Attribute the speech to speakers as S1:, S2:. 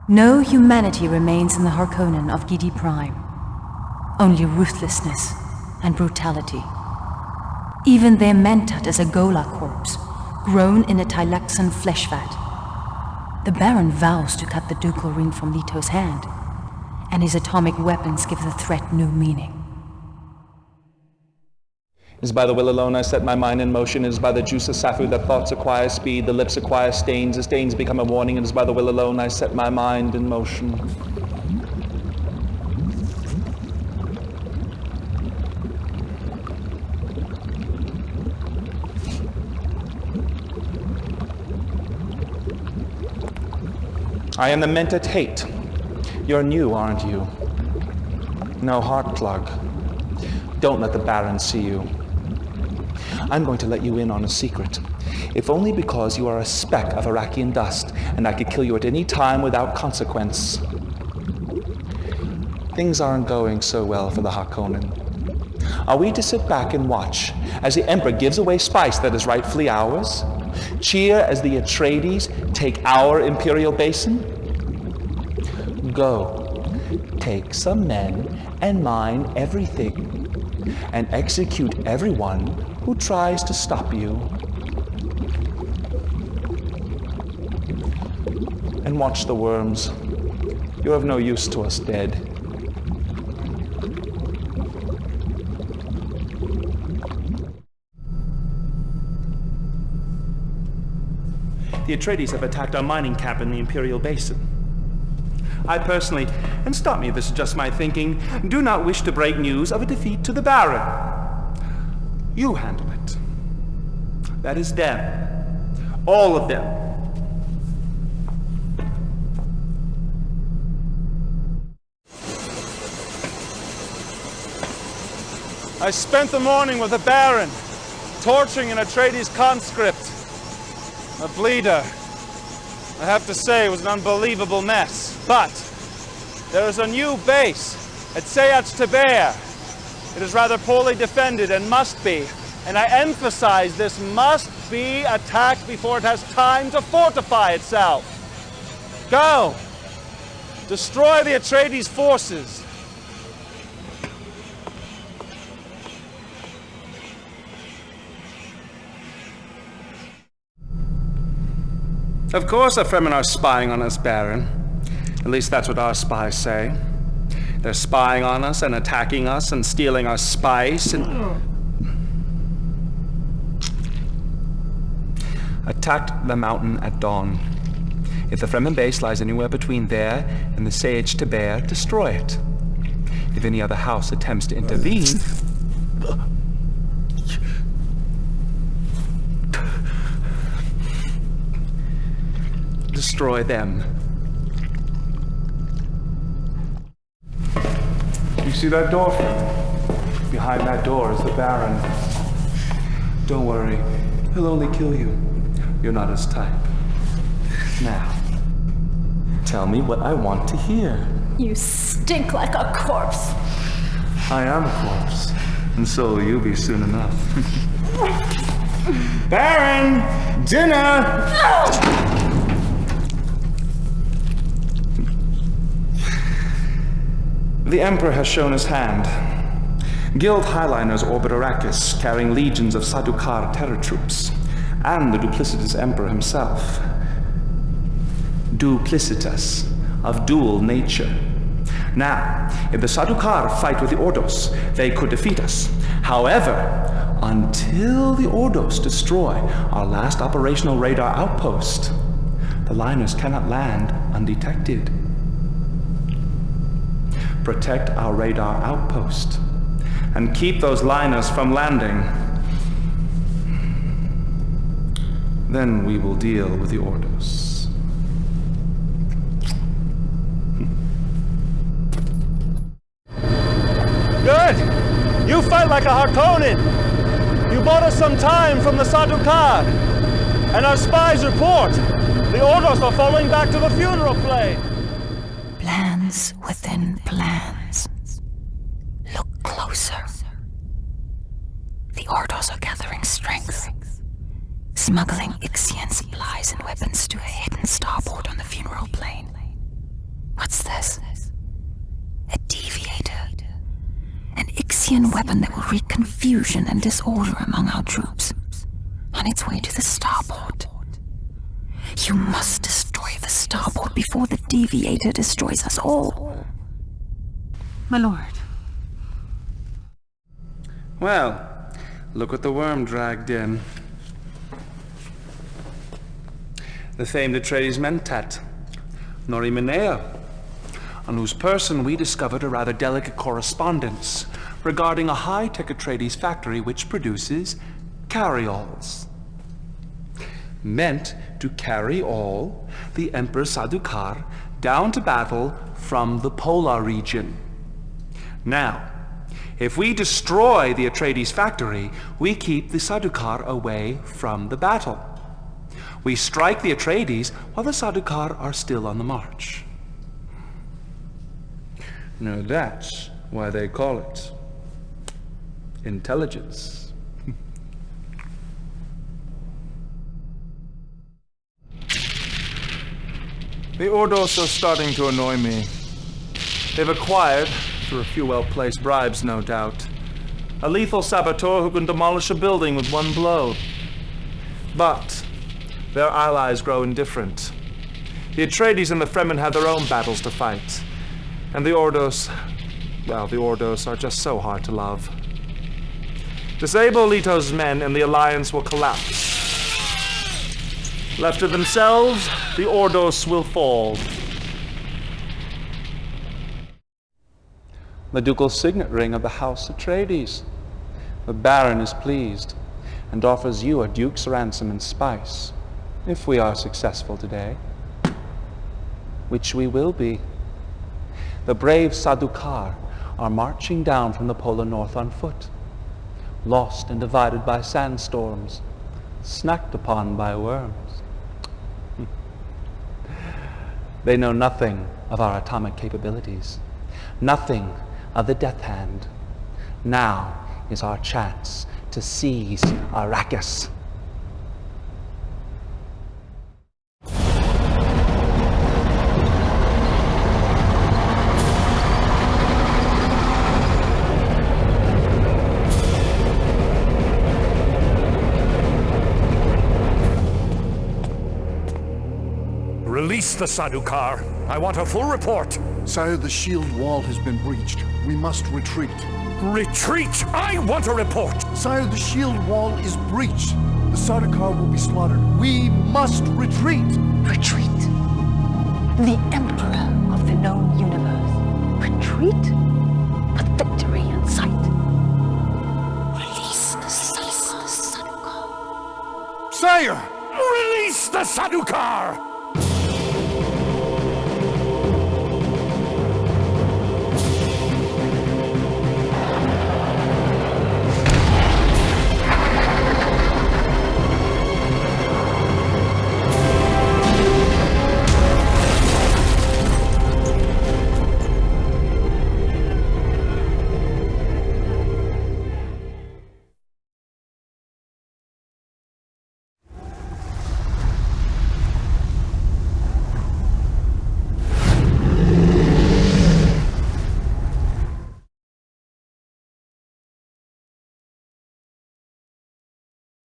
S1: No humanity remains in the Harkonnen of Gidi Prime. Only ruthlessness and brutality. Even their Mentat is a Gola corpse, grown in a Tylaxan flesh vat. The Baron vows to cut the ducal ring from Leto's hand, and his atomic weapons give the threat new meaning.
S2: It is by the will alone I set my mind in motion. It is by the juice of Safu that thoughts acquire speed, the lips acquire stains, the stains become a warning. It is by the will alone I set my mind in motion. I am the Mentat hate. You're new, aren't you? No heart plug. Don't let the Baron see you. I'm going to let you in on a secret, if only because you are a speck of Iraqian dust, and I could kill you at any time without consequence. Things aren't going so well for the Harkonnen. Are we to sit back and watch as the Emperor gives away spice that is rightfully ours? Cheer as the Atreides take our imperial basin? Go, take some men and mine everything, and execute everyone who tries to stop you. And watch the worms. You're of no use to us dead. The Atreides have attacked our mining camp in the Imperial Basin. I personally, and stop me if this is just my thinking, do not wish to break news of a defeat to the Baron. You handle it. That is them. All of them. I spent the morning with the Baron, torturing an Atreides conscript. A bleeder. I have to say it was an unbelievable mess. But there is a new base at Sayat Taber. It is rather poorly defended and must be. And I emphasize this must be attacked before it has time to fortify itself. Go! Destroy the Atreides forces. Of course the Fremen are spying on us, Baron. At least that's what our spies say. They're spying on us and attacking us and stealing our spice and... Attacked the mountain at dawn. If the Fremen base lies anywhere between there and the Sayat Taber, destroy it. If any other house attempts to intervene... destroy them. You see that door, friend? Behind that door is the Baron. Don't worry, he'll only kill you. You're not his type. Now, tell me what I want to hear.
S3: You stink like a corpse.
S2: I am a corpse, and so will you be soon enough. Baron! Dinner! The Emperor has shown his hand. Guild highliners orbit Arrakis, carrying legions of Sadukar terror troops, and the duplicitous Emperor himself. Duplicitus, of dual nature. Now, if the Sadukar fight with the Ordos, they could defeat us. However, until the Ordos destroy our last operational radar outpost, the liners cannot land undetected. Protect our radar outpost, and keep those liners from landing. Then we will deal with the Ordos. Good! You fight like a Harkonnen! You bought us some time from the Sadukar! And our spies report! The Ordos are falling back to the funeral plain!
S1: Plans within plans. Look closer. The Ordos are gathering strength, smuggling Ixian supplies and weapons to a hidden starport on the funeral plain.
S4: What's this? A deviator. An Ixian weapon that will wreak confusion and disorder among our troops. On its way to the starport. You must destroy the starport before the deviator destroys us all. My lord.
S2: Well, look what the worm dragged in. The famed Atreides Mentat, Nori Minea, on whose person we discovered a rather delicate correspondence regarding a high-tech Atreides factory which produces carry-alls. Meant to carry all the Emperor Sardaukar down to battle from the polar region. Now, if we destroy the Atreides factory, we keep the Sardaukar away from the battle. We strike the Atreides while the Sardaukar are still on the march. Now that's why they call it intelligence. The Ordos are starting to annoy me. They've acquired, through a few well-placed bribes no doubt, a lethal saboteur who can demolish a building with one blow. But their allies grow indifferent. The Atreides and the Fremen have their own battles to fight. And the Ordos, well, the Ordos are just so hard to love. Disable Leto's men and the Alliance will collapse. Left to themselves, the Ordos will fall. The ducal signet ring of the House Atreides. The Baron is pleased and offers you a duke's ransom and spice, if we are successful today. Which we will be. The brave Sardaukar are marching down from the polar north on foot, lost and divided by sandstorms, snacked upon by worms. They know nothing of our atomic capabilities, nothing of the Death Hand. Now is our chance to seize Arrakis.
S5: Release the Sardaukar. I want a full report.
S6: Sire, the shield wall has been breached. We must retreat.
S5: Retreat! I want a report!
S6: Sire, the shield wall is breached. The Sardaukar will be slaughtered. We must retreat!
S4: Retreat. The Emperor of the known universe. Retreat? With victory in sight. Release the Sardaukar.
S6: Sire!
S5: Release the Sardaukar!